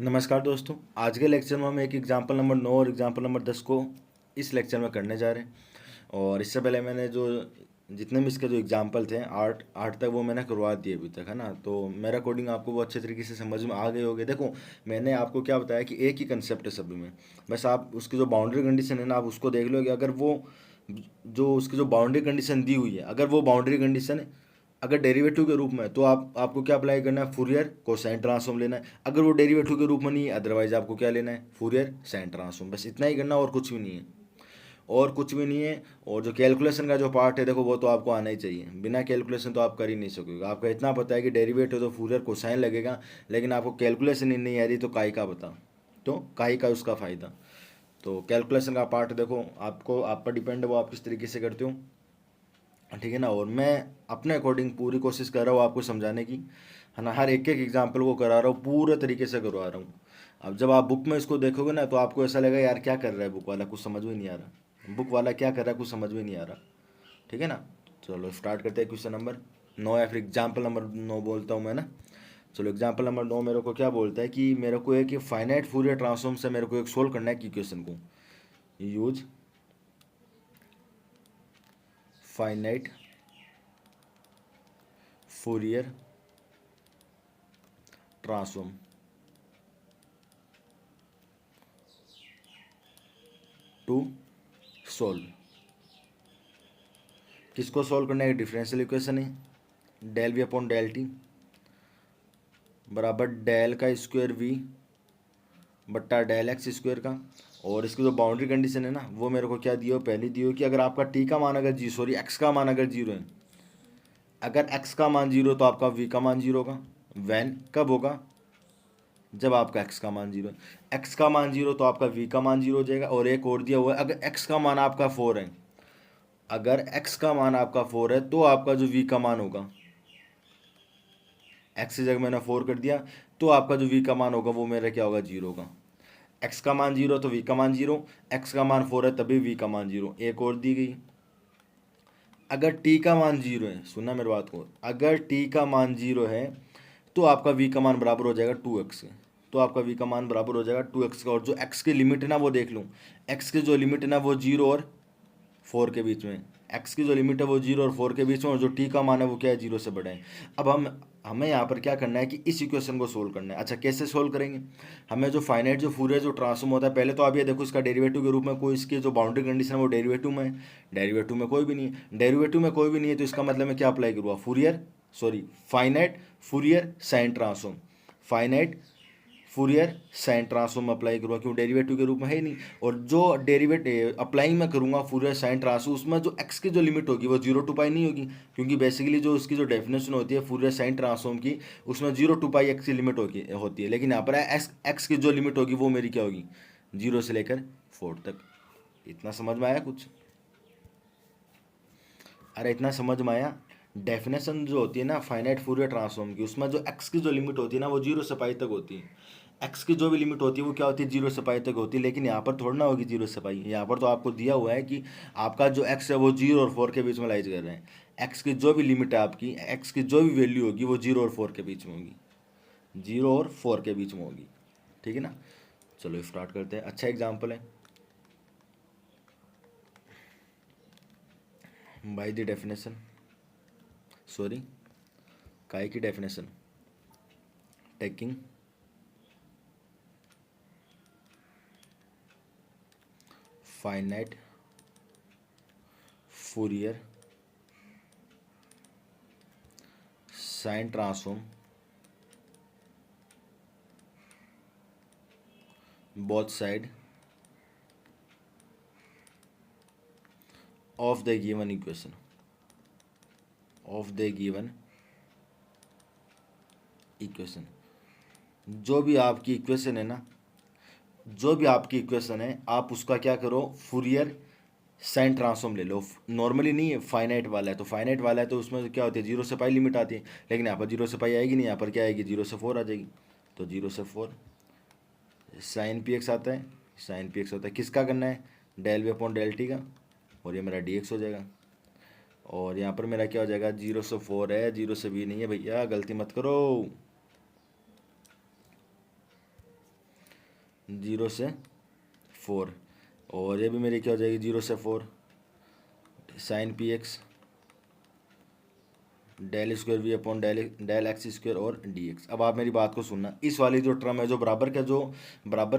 नमस्कार दोस्तों। आज के लेक्चर में हम एक एग्जाम्पल नंबर 9 और एग्जाम्पल नंबर 10 को इस लेक्चर में करने जा रहे हैं। और इससे पहले मैंने जो जितने भी इसके जो एग्जाम्पल थे आठ आठ तक वो मैंने करवा दिए अभी तक, है ना। तो मेरा कोडिंग आपको वो अच्छे तरीके से समझ में आ गए होंगे। देखो, मैंने आपको क्या बताया कि एक ही कंसेप्ट है सभी में, बस आप उसकी जो बाउंड्री कंडीशन है ना आप उसको देख लो कि अगर वो जो उसकी जो बाउंड्री कंडीशन दी हुई है, अगर वो बाउंड्री कंडीशन अगर डेरिवेटिव के रूप में तो आपको क्या अप्लाई करना है, फूरियर कोसाइन ट्रांसफॉर्म लेना है। अगर वो डेरिवेटिव के रूप में नहीं है अदरवाइज आपको क्या लेना है, फूरियर साइन ट्रांसफॉर्म। बस इतना ही करना और कुछ भी नहीं है, और कुछ भी नहीं है। और जो कैलकुलेशन का जो पार्ट है देखो वो तो आपको आना ही चाहिए, बिना कैलकुलेशन तो आप कर ही नहीं सकोगे। आपका इतना पता है कि डेरिवेटिव तो फूरियर कोसाइन लगेगा, लेकिन आपको कैलकुलेशन ही नहीं आ रही तो काई का बता, तो काई का उसका फ़ायदा। तो कैलकुलेशन का पार्ट देखो आपको आप पर डिपेंड है वो आप किस तरीके से करते हो, ठीक है ना। और मैं अपने अकॉर्डिंग पूरी कोशिश कर रहा हूँ आपको समझाने की, है ना। हर एक एक एग्जाम्पल को करा रहा हूँ, पूरे तरीके से करवा रहा हूँ। अब जब आप बुक में इसको देखोगे ना तो आपको ऐसा लगेगा यार क्या कर रहा है बुक वाला, कुछ समझ में नहीं आ रहा, बुक वाला क्या कर रहा है कुछ समझ में नहीं आ रहा, ठीक है ना। चलो स्टार्ट करते हैं क्वेश्चन नंबर 9 या फिर एग्जाम्पल नंबर 9 बोलता हूँ मैं ना। चलो एग्जाम्पल नंबर 9 मेरे को क्या बोलता है कि मेरे को एक फाइनाइट फूरियर ट्रांसफॉर्म से मेरे को एक सोल्व करना है कि इक्वेशन को use finite Fourier transform to solve. किसको सोल्व करना है, डिफरेंशियल इक्वेशन है del we upon del t बराबर डेल का स्क्वायर वी बट्टा डेल एक्स स्क्वायर का। और इसकी जो बाउंड्री कंडीशन है ना वो मेरे को क्या दी हो, पहली दी हो कि अगर आपका टी का मान अगर जी सॉरी एक्स का मान अगर जीरो है, अगर एक्स का मान जीरो तो आपका वी का मान जीरो होगा। वैन कब होगा, जब आपका एक्स का मान जीरो है। एक्स का मान जीरो तो आपका वी का मान जीरो हो जाएगा। और एक और दिया हुआ है, अगर एक्स का मान आपका फोर है, अगर एक्स का मान आपका फोर है तो आपका जो वी का मान होगा, एक्स की जगह मैंने फोर कर दिया, तो आपका जो वी का मान होगा वो मेरा क्या होगा, जीरो होगा। एक्स का मान जीरो तो वी का मान जीरो, एक्स का मान फोर है तभी वी का मान जीरो। एक और दी गई, अगर टी का मान जीरो है, सुनना मेरी बात को, अगर टी का मान जीरो है तो आपका वी का मान बराबर हो जाएगा टू एक्स के। तो आपका वी का मान बराबर हो जाएगा टू एक्स का। और जो एक्स की लिमिट है ना वो देख लूँ, एक्स की जो लिमिट है ना वो जीरो और फोर के बीच में, एक्स की जो लिमिट है वो जीरो और फोर के बीच में, और जो टी का मान है वो क्या है, जीरो से बड़ा है। अब हमें यहाँ पर क्या करना है कि इस इक्वेशन को सोल्व करना है। अच्छा कैसे सोल्व करेंगे, हमें जो फाइनाइट जो फूरियर जो ट्रांसफॉर्म होता है, पहले तो आप ये देखो इसका डेरिवेटिव के रूप में कोई इसकी जो बाउंड्री कंडीशन है वो डेरिवेटिव में है, डेरिवेटिव में कोई भी नहीं है। डेरिवेटिव में कोई भी नहीं है तो इसका मतलब मैं क्या अप्लाई करूँगा, Fourier sorry finite Fourier sign transform, finite Fourier sign transform apply करूँगा, क्यों डेरिवेटिव के रूप में है ही नहीं। और जो डेरिवेटिव अप्लाई मैं करूँगा फूरियर साइन ट्रांसफॉर्म, उसमें जो एक्स की जो लिमिट होगी वो जीरो टू पाई नहीं होगी, क्योंकि बेसिकली जो उसकी जो डेफिनेशन होती है फूरियर साइन ट्रांसफॉर्म की, उसमें जीरो टू पाई एक्स की लिमिट होती है। लेकिन यहाँ पर एक्स की जो लिमिट होगी वो मेरी क्या होगी, जीरो से लेकर फोर तक। इतना समझ में आया कुछ, अरे इतना समझ में आया। डेफिनेशन जो होती है ना फाइनाइट फूरियर ट्रांसफॉर्म की, उसमें जो एक्स की जो लिमिट होती है ना वो जीरो से पाई तक होती है। एक्स की जो भी लिमिट होती है वो क्या होती है, जीरो से पाई तक होती है। लेकिन यहाँ पर थोड़ा ना होगी जीरो से पाई, यहाँ पर तो आपको दिया हुआ है कि आपका जो एक्स है वो जीरो और फोर के बीच में लाइज कर रहे हैं। एक्स की जो भी लिमिट है आपकी, एक्स की जो भी वैल्यू होगी वो जीरो और फोर के बीच में होगी, जीरो और फोर के बीच में होगी, ठीक है ना। चलो स्टार्ट करते हैं। अच्छा एग्जाम्पल है, बाय द डेफिनेशन सॉरी काय की definition taking finite Fourier sign transform both side of the given equation, of the given equation. जो भी आपकी इक्वेशन है ना, जो भी आपकी इक्वेशन है आप उसका क्या करो, फूरियर साइन ट्रांसफॉर्म ले लो। नॉर्मली नहीं है, फाइनाइट वाला है तो फाइनाइट वाला है तो उसमें क्या होती है, जीरो से पाई लिमिट आती है। लेकिन यहाँ पर जीरो से पाई आएगी नहीं, यहाँ पर क्या आएगी, जीरो से फोर आ जाएगी। तो जीरो से फोर साइन पी एक्स आता है, साइन पी एक्स होता है किसका करना है, del we upon del t का, और ये मेरा डी एक्स हो जाएगा। और यहाँ पर मेरा क्या हो जाएगा, जीरो से फोर है, जीरो से भी नहीं है भैया, गलती मत करो। 0 से 4, और ये भी मेरी क्या हो जाएगी 0 से 4 sine p x del square v upon del x square और डी एक्स। अब आप मेरी बात को सुनना, इस वाली जो टर्म है जो बराबर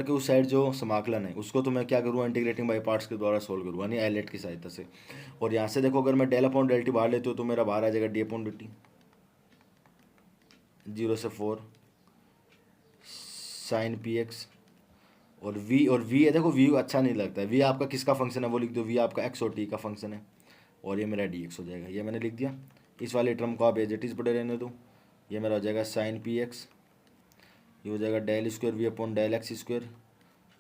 के उस साइड जो समाकलन है उसको तो मैं क्या करूँगा इंटीग्रेटिंग बाई पार्ट्स के द्वारा सोल्व करूँगा, यानी आइलेट की सहायता से। और यहाँ से देखो अगर मैं डेल अपॉन डेल टी बाहर लेती हूँ तो मेरा बाहर आ जाएगा डी अपॉन डी टी 0 से 4 साइन पी एक्स और वी है, देखो वी अच्छा नहीं लगता है, वी आपका किसका फंक्शन है वो लिख दो, वी आपका एक्स और टी का फंक्शन है, और ये मेरा डी एक्स हो जाएगा, ये मैंने लिख दिया। इस वाले टर्म को आप एज इट इज़ पड़े रहने दो, ये मेरा हो जाएगा साइन पी एक्स, ये हो जाएगा del square v upon del x square,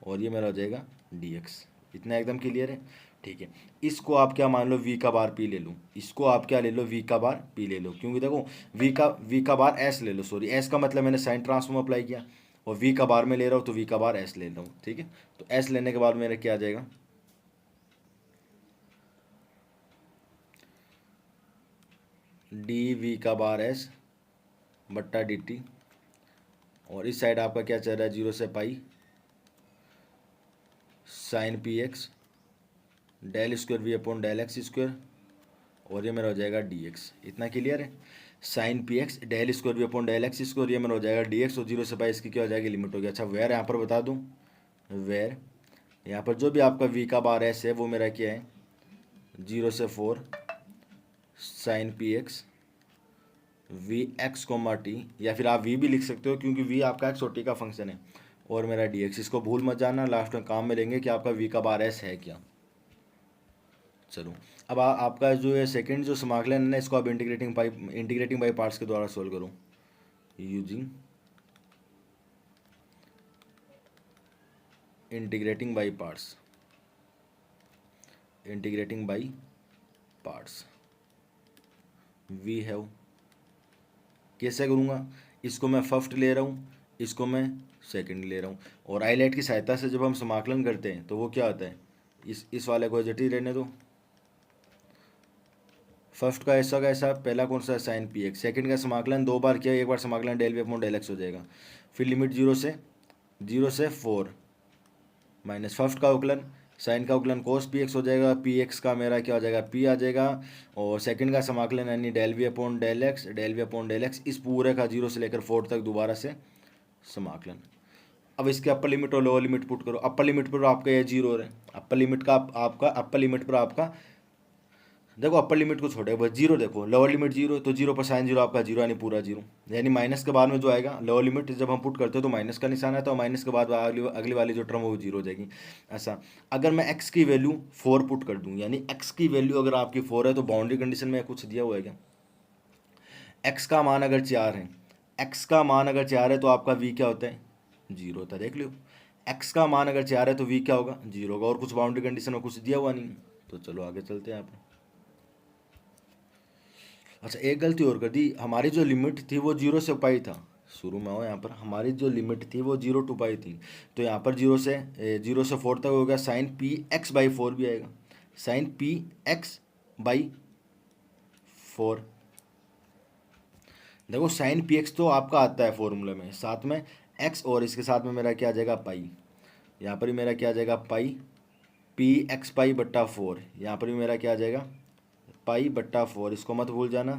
और ये मेरा हो जाएगा डी एक्स। इतना एकदम क्लियर है, ठीक है। इसको आप क्या मान लो वी का बार पी ले लो, इसको आप क्या ले लो वी का बार पी ले लो, क्योंकि देखो वी का बार एस ले लो, सॉरी एस का मतलब मैंने साइन ट्रांसफॉर्म अप्लाई किया, और वी का बार में ले रहा हूँ तो वी का बार एस ले रहा हूँ, ठीक है। तो एस लेने के बाद मेरा क्या आ जाएगा डी वी का बार एस बट्टा डी टी, और इस साइड आपका क्या चल रहा है 0 से pi sine p x del square v upon del x square, और ये मेरा हो जाएगा डी एक्स। इतना क्लियर है, sine p x del square v upon del x square, ये मेरा हो जाएगा डी एक्स, और 0 से पाई इसकी क्या हो जाएगी लिमिट होगी। अच्छा वेयर यहाँ पर बता दूँ, वेयर यहाँ पर जो भी आपका वी का बार एस है वो मेरा क्या है 0 से 4 sine p x v x comma t, या फिर आप वी भी लिख सकते हो क्योंकि वी आपका एक्स और टी का फंक्शन है, और मेरा डी एक्स। इसको भूल मत जाना, लास्ट में काम में लेंगे कि आपका वी का बार एस है क्या। चलो अब आपका जो है सेकंड जो समाकलन है ना, इसको आप इंटीग्रेटिंग बाई पार्ट्स के द्वारा सोल्व करो using integrating by parts we have. कैसे करूँगा, इसको मैं फर्स्ट ले रहा हूँ, इसको मैं सेकंड ले रहा हूँ, और आइलेट की सहायता से जब हम समाकलन करते हैं तो वो क्या होता है, इस वाले को जटी रहने दो, फर्स्ट का ऐसा पहला कौन सा साइन पी एक्स, सेकंड का समाकलन 2 बार किया, एक बार समाकलन del we upon del x हो जाएगा, फिर लिमिट 0 से 4 माइनस फर्स्ट का अवकलन साइन का अवकलन कोस पी एक्स हो जाएगा, पी एक्स का मेरा क्या हो जाएगा पी आ जाएगा, और सेकंड का समाकलन यानी del we upon del x, इस पूरे का 0 से लेकर 4 तक दोबारा से समाकलन। अब इसके अपर लिमिट और लोअर लिमिट पुट करो, अपर लिमिट पर आपका ये 0 है, अपर लिमिट का आपका अपर लिमिट पर आपका देखो अपर लिमिट को छोड़े बस 0 देखो, लोअर लिमिट 0 तो 0 पर साइन 0 आपका 0 यानी पूरा 0, यानी माइनस के बाद में जो आएगा लोअर लिमिट जब हम पुट करते हो तो माइनस का निशान आता है, और माइनस के बाद अगली वाली जो टर्म है वो 0 हो जाएगी। ऐसा अगर मैं x की वैल्यू 4 पुट कर दूँ, यानी x की वैल्यू अगर आपकी 4 है तो बाउंड्री कंडीशन में कुछ दिया हुआ है क्या, x का मान अगर 4 है, x का मान अगर 4 है तो आपका v क्या होता है 0 होता है, देख लो x का मान अगर 4 है तो v क्या होगा 0 होगा, और कुछ बाउंड्री कंडीशन में कुछ दिया हुआ नहीं। तो चलो आगे चलते हैं आप। अच्छा एक गलती और कर दी, हमारी जो लिमिट थी वो 0 से पाई था, शुरू में हो यहाँ पर हमारी जो लिमिट थी वो 0 टू पाई थी, तो यहाँ पर 0 से 4 तक हो गया, साइन पी एक्स बाई 4 भी आएगा, साइन पी एक्स बाई 4। देखो साइन पी एक्स तो आपका आता है फॉर्मूले में, साथ में एक्स और इसके साथ में मेरा क्या आ जाएगा पाई, यहाँ पर भी मेरा क्या आ जाएगा पाई पी एक्स पाई बट्टा 4, यहाँ पर भी मेरा क्या आ जाएगा पाई बट्टा 4, इसको मत भूल जाना,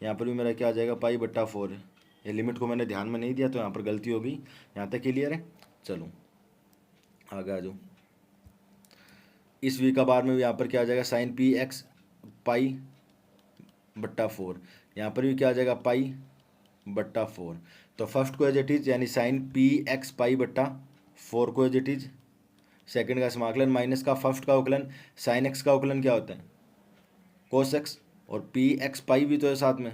यहाँ पर भी मेरा क्या आ जाएगा पाई बट्टा 4। ये लिमिट को मैंने ध्यान में नहीं दिया तो यहाँ पर गलती हो गई, यहाँ तक क्लियर है। चलो आगे आ जाओ, इस वी का बार में भी यहाँ पर क्या आ जाएगा साइन पी एक्स पाई बट्टा 4, यहाँ पर भी क्या आ जाएगा पाई बट्टा 4। तो फर्स्ट को एज इट इज यानी साइन पी एक्स पाई बट्टा 4 को एज इट इज, सेकेंड का समाकलन माइनस का फर्स्ट का अवकलन, साइन एक्स का अवकलन क्या होता है कोस एक्स, और पी एक्स पाई भी तो है साथ में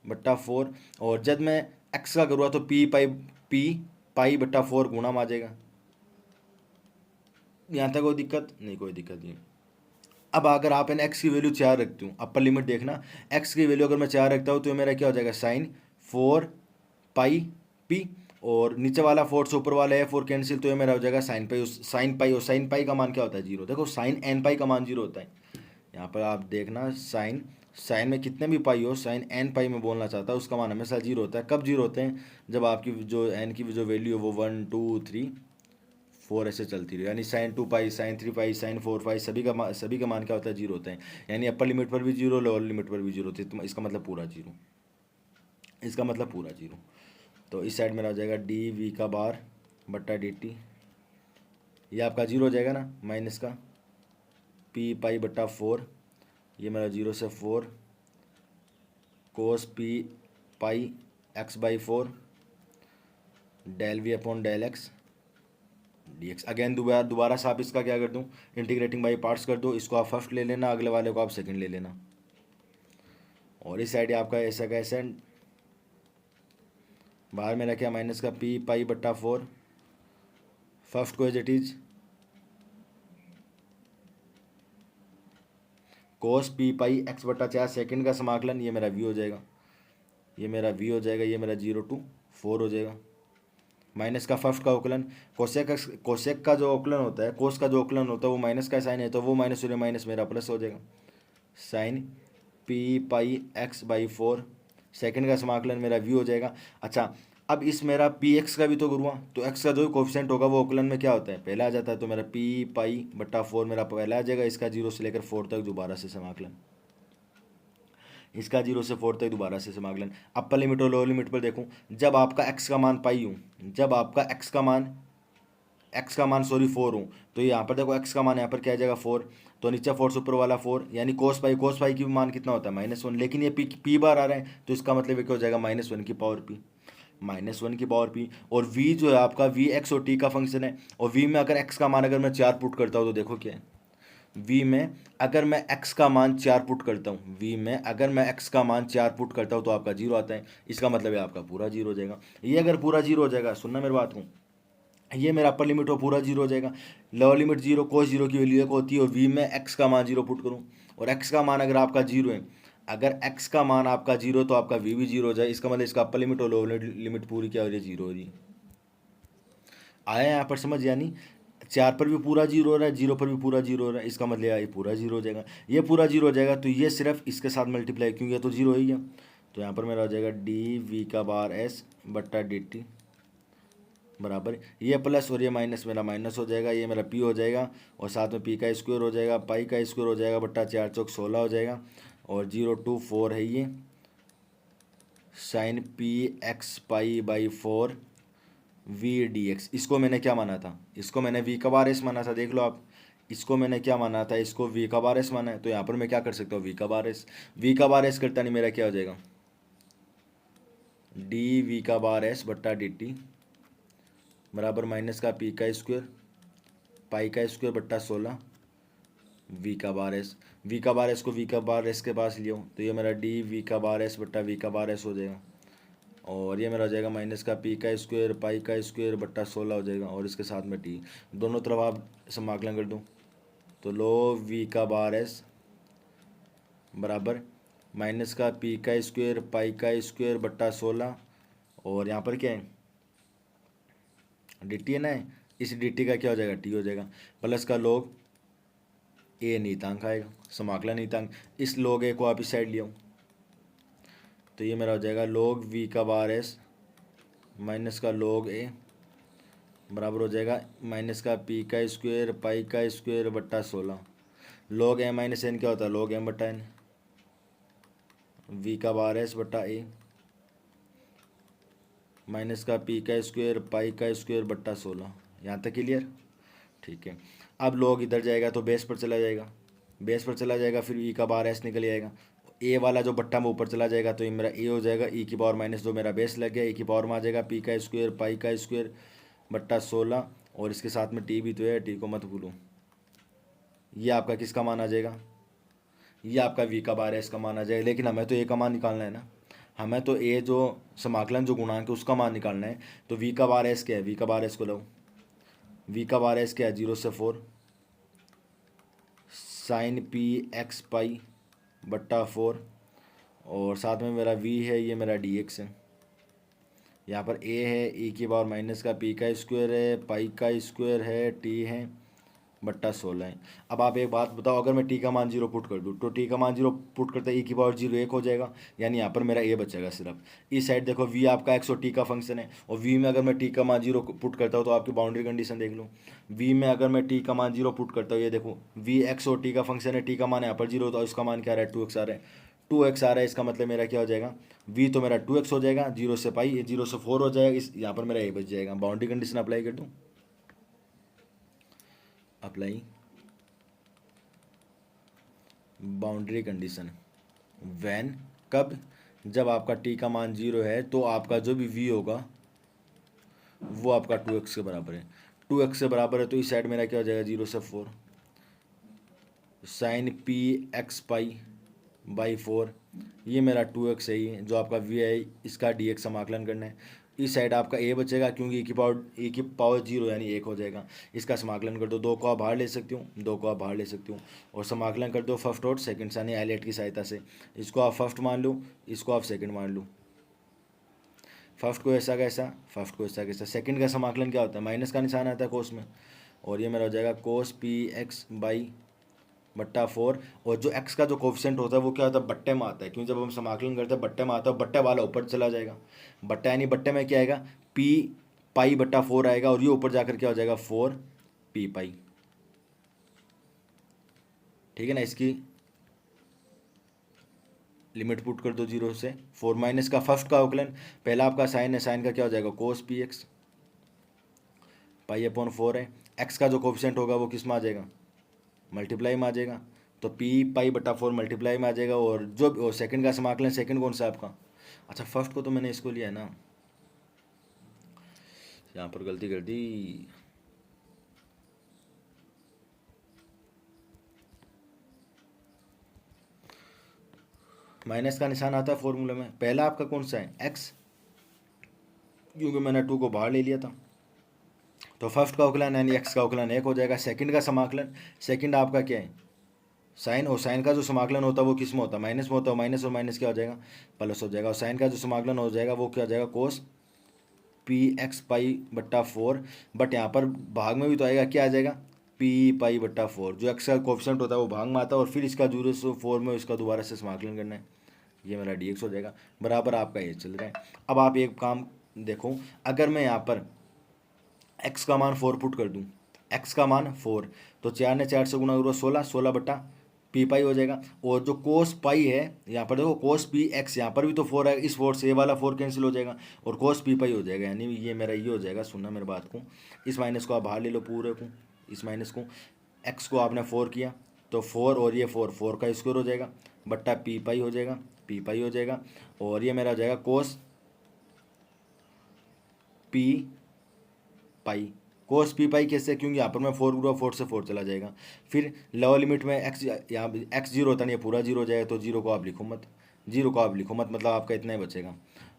बट्टा 4, और जब मैं एक्स का करूँगा तो पी पाई बट्टा 4 गुणा में आ जाएगा। यहाँ तक कोई दिक्कत नहीं, कोई दिक्कत नहीं। अब अगर आप इन एक्स की वैल्यू 4 रखती हूँ, अपर लिमिट देखना, एक्स की वैल्यू अगर मैं 4 रखता हूँ तो मेरा क्या हो जाएगा साइन 4 पाई पी, और नीचे वाला 4 से ऊपर वाला है 4 कैंसिल, तो ये मेरा हो जाएगा साइन पाई, और साइन पाई का मान क्या होता है 0। देखो साइन एन पाई का मान 0 होता है, यहाँ पर आप देखना साइन में कितने भी पाई हो, साइन एन पाई में बोलना चाहता है उसका मान हमेशा 0 होता है। कब 0 होते हैं, जब आपकी जो एन की जो वैल्यू है वो 1 2 3 4 ऐसे चलती रही, यानी साइन 2 पाई, साइन 3 पाई, साइन 4 पाई, सभी का मान क्या होता है, जीरो होता है। यानी अपर लिमिट पर भी जीरो, लोअर लिमिट पर भी जीरो होती है, तो इसका मतलब पूरा जीरो, इसका मतलब पूरा जीरो। तो इस साइड में आ जाएगा डी वी का बार बट्टा डी टी, ये आपका जीरो हो जाएगा ना, माइनस का पी पाई बट्टा 4, ये मेरा 0 से 4 cos P pi x by 4 del we upon del x d x. Again दोबारा से आप इसका क्या कर दूँ, इंटीग्रेटिंग बाई पार्ट्स कर दो, इसको आप फर्स्ट ले लेना, अगले वाले को आप सेकंड ले लेना, और इस साइड आपका ऐसा का ऐसा, बाहर में रखा माइनस का पी पाई बट्टा 4, फर्स्ट को as it is cos P pi x बट्टा 4, सेकेंड का समाकलन, ये मेरा वी हो जाएगा, ये मेरा वी हो जाएगा, ये मेरा 0 to 4 हो जाएगा, माइनस का फर्स्ट का अवकलन, कोसेक का जो अवकलन होता है, कोस का जो अवकलन होता है वो माइनस का साइन है, तो वो माइनस हो माइनस मेरा प्लस हो जाएगा, sine p pi x by 4, second का समाकलन मेरा वी हो जाएगा। अच्छा, अब इस मेरा पी एक्स का भी तो करूँगा, तो एक्स का जो कोफिशिएंट होगा वो अवकलन में क्या होता है, पहला आ जाता है, तो मेरा पी पाई बट्टा 4 मेरा पहला आ जाएगा, इसका 0 से लेकर 4 तक दोबारा से समाकलन, इसका 0 से 4 तक दोबारा से समाकलन। अपर लिमिट और लोअर लिमिट पर देखूँ, जब आपका एक्स का मान पाई हूँ, जब आपका एक्स का मान 4 हूँ, तो यहाँ पर देखो एक्स का मान यहाँ पर क्या आ जाएगा 4, तो नीचे 4 से ऊपर वाला 4, यानी कोस पाई की मान कितना होता है -1, लेकिन ये पी बार आ रहा है, तो इसका मतलब ये क्या हो जाएगा -1 की पावर पी, -1 की पावर पी। और वी जो है आपका वी एक्स और टी का फंक्शन है, और वी में अगर एक्स का मान अगर मैं 4 पुट करता हूँ तो देखो क्या है, वी में अगर मैं x का मान 4 पुट करता हूँ, वी में अगर मैं x का मान 4 पुट करता हूँ तो आपका 0 आता है, इसका मतलब है आपका पूरा 0 हो जाएगा। ये अगर पूरा 0 हो जाएगा, सुनना मेरी बात को, ये मेरा अपर लिमिट हो पूरा 0 हो जाएगा, लोअर लिमिट 0, कोस 0 की वैल्यू 1 होती है, और वी में x का मान 0 पुट करूँ, और x का मान अगर आपका 0 है, अगर x का मान आपका 0 तो आपका v भी 0 हो जाए, इसका मतलब इसका अपर लिमिट और लोअर लिमिट पूरी क्या हो रही है, 0 हो रही है। आया यहाँ पर समझ, यानी 4 पर भी पूरा 0 हो रहा है, 0 पर भी पूरा 0 हो रहा है, इसका मतलब ये पूरा 0 हो जाएगा, ये पूरा 0 हो जाएगा, तो ये सिर्फ इसके साथ मल्टीप्लाई, क्योंकि ये तो 0 ही है, तो यहाँ पर मेरा हो जाएगा डी वी का बार एस बट्टा डी टी बराबर, ये प्लस और ये माइनस मेरा माइनस हो जाएगा, ये मेरा पी हो जाएगा, और साथ में पी का स्क्वायर हो जाएगा, पाई का स्क्वायर हो जाएगा, बट्टा 4 चौक 16 हो जाएगा, और 0 to 4 है ये, sine p x pi by 4 v d x. इसको मैंने क्या माना था, इसको मैंने वी का बार एस माना था, देख लो आप, इसको मैंने क्या माना था, इसको वी का बार एस माना है, तो यहाँ पर मैं क्या कर सकता हूँ, वी का बार एस करता नहीं, मेरा क्या हो जाएगा, डी वी का बार एस बट्टा डी टी बराबर माइनस का पी का स्क्वायर पाई का स्क्वायर बट्टा 16 वी का बार एस, वी का बार एस को वी का बार एस के पास लिया, तो ये मेरा डी वी का बार एस बट्टा वी का बार एस हो जाएगा, और ये मेरा हो जाएगा माइनस का पी का स्क्वायर पाई का स्क्वायर बट्टा 16 हो जाएगा, और इसके साथ में टी, दोनों तरफ आप समाकलन कर दूँ, तो लो वी का बार एस बराबर माइनस का पी का स्क्वायर पाई का स्क्वायर बट्टा 16, और यहाँ पर क्या है डी टी है ना, इस डी टी का क्या हो जाएगा, टी हो जाएगा, प्लस का लोग ए नीतांक आएगा, समाकलन नीतांक, इस लोग ए को आप इस साइड लिया, तो ये मेरा हो जाएगा log v का बार एस माइनस का log a बराबर हो जाएगा माइनस का p का स्क्वायर पाई का स्क्वायर बट्टा 16, log m माइनस n क्या होता है, log m बट्टा n, v का बार एस बट्टा a माइनस का p का स्क्वायर पाई का स्क्वायर बट्टा 16, यहाँ तक क्लियर, ठीक है। अब log इधर जाएगा तो बेस पर चला जाएगा, बेस पर चला जाएगा, फिर e का बार एस निकल जाएगा, ए वाला जो बट्टा में ऊपर चला जाएगा, तो ये मेरा ए हो जाएगा, ई की पावर -2 मेरा बेस लग गया, ए की पावर में आ जाएगा पी का स्क्वायर पाई का स्क्वायर बट्टा 16, और इसके साथ में टी भी तो है, टी को मत भूलो, ये आपका किसका मान आ जाएगा, ये आपका वी का बार एस का मान आ जाएगा, लेकिन हमें तो ए का मान निकालना है ना, हमें तो ए जो समाकलन जो गुणांक है उसका मान निकालना है, तो वी का बार एस क्या है, वी का बार एस को लो, वी का बार एस क्या है 0 से 4 साइन पी एक्स पाई बट्टा 4, और साथ में मेरा v है, ये मेरा dx है, यहाँ पर a है, e की पावर माइनस का p का स्क्वायर है, पाई का स्क्वायर है, t है बट्टा 16 है। अब आप एक बात बताओ, अगर मैं टी का मान 0 पुट कर दूँ तो टी का मान 0 पुट करते ई की पावर 0 1 हो जाएगा, यानी यहाँ पर मेरा ए बचेगा सिर्फ। इस साइड देखो वी आपका एक्स और टी का फंक्शन है, और वी में अगर मैं टी का मान 0 पुट करता हूँ तो आपकी बाउंड्री कंडीशन देख लो। वी में अगर मैं टी का मान 0 पुट करता हूँ, ये देखो वी एक्स और टी का फंक्शन है, टी का मान यहाँ पर 0 तो इसका मान क्या आ रहा है 2x आ रहा है। 2x आ रहा है, इसका मतलब मेरा क्या हो जाएगा, वी तो मेरा 2x हो जाएगा, 0 से पाई 0 से 4 हो जाएगा, इस यहाँ पर मेरा ए बच जाएगा। बाउंड्री कंडीशन अप्लाई कर दूँ, अप्लाई बाउंड्री कंडीशन वैन, कब, जब आपका टी का मान 0 है तो आपका जो भी वी होगा वो आपका 2x के बराबर है। 2x से बराबर है तो इस साइड मेरा क्या हो जाएगा 0 से 4 sine p x pi by 4, ये मेरा 2x है, ये जो आपका वी है इसका डी एक्स समाकलन करना है। इस साइड आपका ए बचेगा क्योंकि ए की पावर 0 यानी 1 हो जाएगा। इसका समाकलन कर दो, 2 को आप बाहर ले सकती हूँ, 2 को आप बाहर ले सकती हूँ, और समाकलन कर दो फर्स्ट और सेकंड यानी आइलेट की सहायता से। इसको आप फर्स्ट मान लो, इसको आप सेकंड मान लो। फर्स्ट को ऐसा कैसा, फर्स्ट को ऐसा कैसा। सेकंड का समाकलन क्या होता है, माइनस का निशान आता है कोस में, और ये मेरा हो जाएगा कोस पी एक्स बाई बट्टा 4। और जो x का जो कोफिशिएंट होता है वो क्या होता है, बट्टे में आता है, क्योंकि जब हम समाकलन करते हैं बट्टे में आता है, बट्टे वाला ऊपर चला जाएगा। बट्टा यानी बट्टे में क्या आएगा, पी पाई बट्टा 4 आएगा, और ये ऊपर जाकर क्या हो जाएगा 4 पी पाई। ठीक है ना, इसकी लिमिट पुट कर दो 0 से 4 माइनस का फर्स्ट का अवकलन, पहला आपका साइन है, साइन का क्या हो जाएगा कोस पी एक्स पाई अपॉन 4 है। एक्स का जो कोफिशिएंट होगा वो किस में आ जाएगा, मल्टीप्लाई में आ जाएगा, तो पी पाई बटा 4 मल्टीप्लाई में आ जाएगा। और जो सेकंड का समाकलन, सेकंड कौन सा आपका, अच्छा फर्स्ट को तो मैंने इसको लिया है ना, यहाँ पर गलती कर दी। माइनस का निशान आता है फॉर्मूले में, पहला आपका कौन सा है एक्स, क्योंकि मैंने 2 को बाहर ले लिया था, तो फर्स्ट का अवकलन यानी एक्स का अवकलन 1 हो जाएगा। सेकंड का समाकलन, सेकंड आपका क्या है साइन, और साइन का जो समाकलन होता है वो किस में होता है, माइनस में होता है, माइनस और माइनस क्या हो जाएगा प्लस हो जाएगा। और साइन का जो समाकलन हो जाएगा वो क्या हो जाएगा कोस पी एक्स पाई बट्टा 4, बट यहाँ पर भाग में भी तो आएगा, क्या आ जाएगा पी पाई बट्टा 4, जो एक्स का कोफिशिएंट होता है वो भाग में आता है, और फिर इसका 0 से 4 में इसका दोबारा से समाकलन करना है, ये मेरा डी एक्स हो जाएगा, बराबर आपका ये चल रहा है। अब आप एक काम देखो, अगर मैं यहाँ पर एक्स का मान 4 पुट कर दूँ, एक्स का मान 4, तो 4 ने 4 से गुना करो 16, 16 बट्टा पी पाई हो जाएगा। और जो कोस पाई है यहाँ पर देखो कोस पी एक्स, यहाँ पर भी तो 4 है, इस 4 से ये वाला 4 कैंसिल हो जाएगा और कोस पी पाई हो जाएगा, यानी ये मेरा ये हो जाएगा, सुनना मेरी बात को, इस माइनस को आप बाहर ले लो पूरे को, इस माइनस को, एक्स को आपने 4 किया तो 4 और ये 4, 4 का स्क्वायर हो जाएगा बट्टा पी पाई हो जाएगा, पी पाई हो जाएगा। और ये मेरा हो जाएगा कोस पी पाई, कोस पी पाई कैसे, क्योंकि यहाँ पर मैं 4 गुणा 4 से 4 चला जाएगा। फिर लोअर लिमिट में एक्स, यहाँ एक्स 0 होता नहीं, पूरा 0 हो जाएगा, तो 0 को आप लिखो मत, 0 को आप लिखो मत, मतलब आपका इतना ही बचेगा।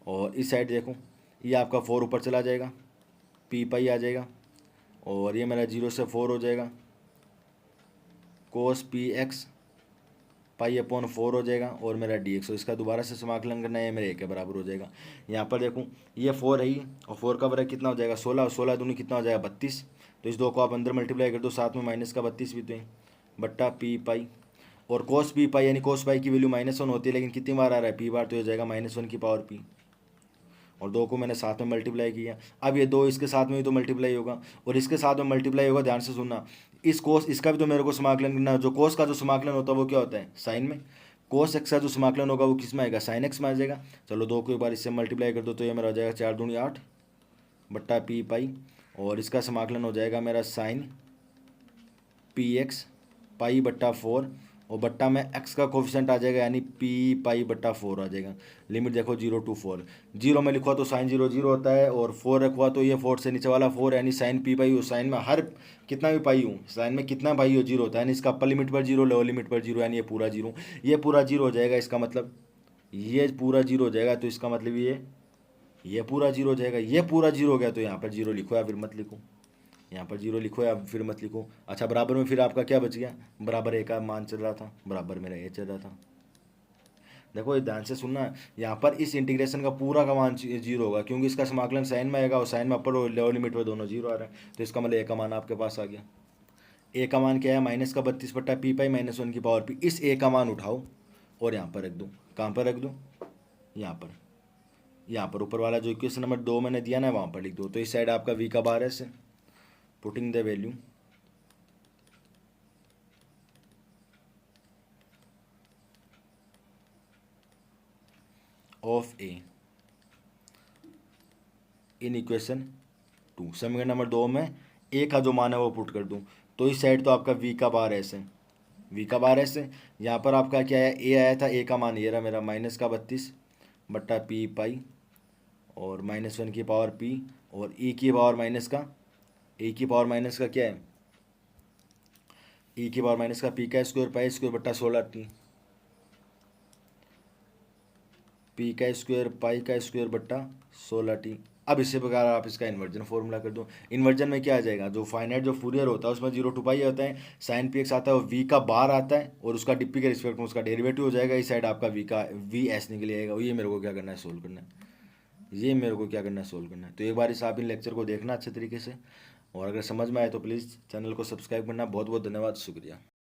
और इस साइड देखो ये आपका 4 ऊपर चला जाएगा, पी पाई आ जाएगा, और ये मेरा 0 से 4 हो जाएगा, कोस पी एक्स पाई अपॉन 4 हो जाएगा, और मेरा डी एक्स, इसका दोबारा से समाकलन करना है, मेरे 1 के बराबर हो जाएगा। यहाँ पर देखूँ ये 4 है ही, और 4 का वर्ग कितना हो जाएगा 16, और 16 दूनी कितना हो जाएगा 32, तो इस 2 को आप अंदर मल्टीप्लाई कर दो, साथ में माइनस का 32 भी तो है बट्टा पी पाई। और कोस पी पाई यानी कोस पाई की वैल्यू -1 होती है, लेकिन कितनी बार आ रहा है पी बार, तो हो जाएगा -1 की पावर पी, और 2 को मैंने साथ में मल्टीप्लाई किया। अब ये 2 इसके साथ में भी तो मल्टीप्लाई होगा, और इसके साथ में मल्टीप्लाई होगा, ध्यान से सुनना, इस कोस इसका भी तो मेरे को समाकलन करना है। जो कोस का जो समाकलन होता है वो क्या होता है साइन में, कोस एक्स का जो समाकलन होगा वो किस में आएगा साइन एक्स में आ जाएगा। चलो 2 को एक बार इससे मल्टीप्लाई कर दो तो ये मेरा हो जाएगा 4 दूनी 8 बट्टा पी पाई, और इसका समाकलन हो जाएगा मेरा साइन पी एक्स पाई बट्टा 4, और बट्टा में एक्स का कोफिशिएंट आ जाएगा यानी पी पाई बट्टा 4 आ जाएगा। लिमिट देखो 0 to 4, 0 में लिखवा तो साइन 0 0 होता है, और 4 रखवा तो ये 4 से नीचे वाला 4 यानी साइन पी पाई हो, साइन में हर कितना भी पाई हूँ, साइन में कितना पाई हो 0 होता है, यानी इसका अपर लिमिट पर 0 लोअर लिमिट पर 0, यानी ये पूरा 0, ये पूरा 0 हो जाएगा, इसका मतलब ये पूरा 0 हो जाएगा, तो इसका मतलब ये पूरा 0 हो जाएगा, ये पूरा 0 हो गया, तो यहाँ पर 0 लिखो या फिर मत लिखो, यहाँ पर 0 लिखो या फिर मत लिखो। अच्छा बराबर में फिर आपका क्या बच गया, बराबर ए का मान चल रहा था, बराबर मेरा ए चल रहा था। देखो ये ध्यान से सुनना, यहाँ पर इस इंटीग्रेशन का पूरा का मान 0 होगा, क्योंकि इसका समाकलन साइन में आएगा, और साइन में अपर और लोअर लिमिट में दोनों 0 आ रहे हैं, तो इसका मतलब ए का मान आपके पास आ गया, ए का मान क्या है, -32/p पाई-1 की पावर p। इस ए का मान उठाओ और यहाँ पर रख दो। कहाँ पर रख दो, यहाँ पर ऊपर वाला जो इक्वेशन नंबर 2 मैंने दिया ना वहाँ पर लिख दो। तो इस साइड आपका v का बार है से putting the value of A in equation 2, समीकरण नंबर 2 में ए का जो मान है वो पुट कर दूँ। तो इस साइड तो आपका v का बार ऐसे, v का बार ऐसे, यहाँ पर आपका क्या है, ए आया था, ए का मान ये रहा मेरा -32/p पाई और -1 की पावर p और e की पावर माइनस का, e की पावर माइनस का क्या है, e की पावर माइनस का p का स्क्वायर पाई स्क्वायर/16t, p का स्क्वायर पाई का स्क्वायर/16t। अब इसी प्रकार आप इसका इन्वर्जन फॉर्मूला कर दो। इन्वर्जन में क्या आ जाएगा, जो फाइनाइट जो फूरियर होता है उसमें 0 to पाई होता है, साइन पी एक्स आता है और v का बार आता है और उसका डिप्पी के रिस्पेक्ट में उसका डेरिवेटिव हो जाएगा। इस साइड आपका v एस निकल आएगा। ये मेरे को क्या करना है, सोल्व करना है। सोल्व करना है। तो एक बार इस आप इन लेक्चर को देखना अच्छे तरीके से, और अगर समझ में आए तो प्लीज़ चैनल को सब्सक्राइब करना। बहुत बहुत धन्यवाद, शुक्रिया।